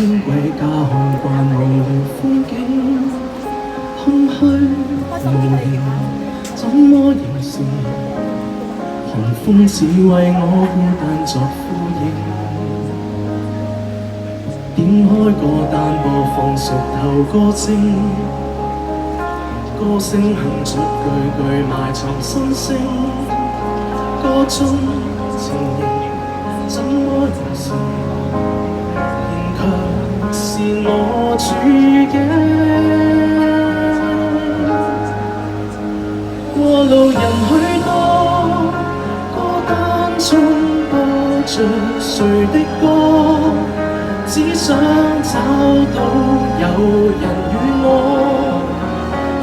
輕軌加看慣無聊風景，空虛無言，怎麼凝視？寒風只為我孤單作呼應。點開個單播放熟透歌聲，歌聲哼出句句埋藏心聲，歌中情形怎麼凝視？仍卻是我處境。過路人許多，歌單中播着誰的歌？只想找到有人與我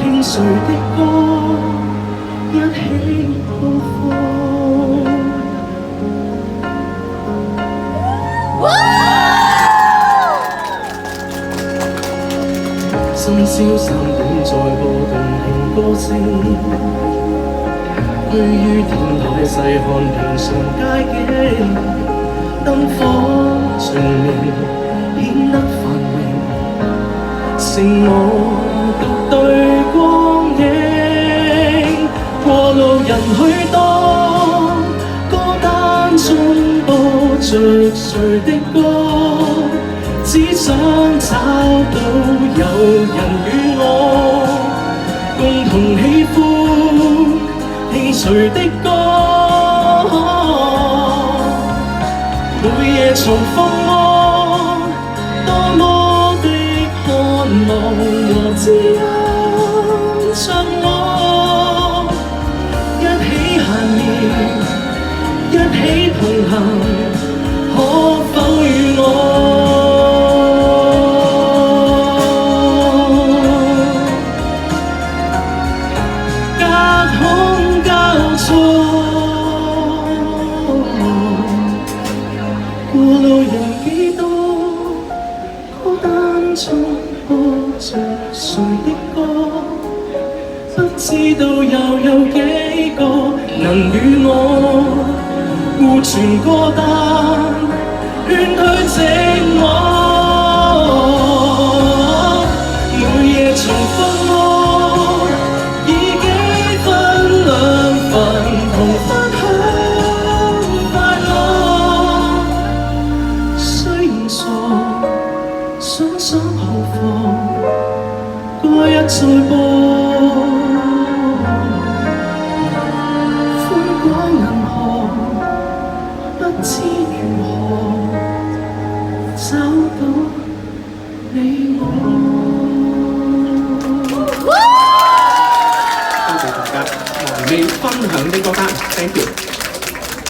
聽誰的歌，一起好放。深宵3點再播動聽歌聲，居於天台細看平常街景，燈火盡明顯得繁榮，剩我獨對光影。過路人許多，歌單中播着誰的歌？只想找到有人與我共同喜歡聽誰的歌。每夜重逢我，多麼的渴望和知音着我，一起閒聊，一起同行，可否與我？過路人幾多，歌單中播着誰的歌？不知道又有幾個能與我互傳歌單，勸退寂寞。每夜重逢我，以幾分兩份同分享快樂。雖然傻，想後放，歌一再播，寬廣銀河，不知如何找到你我。多謝大家，同你分享啲歌單 ，thank you。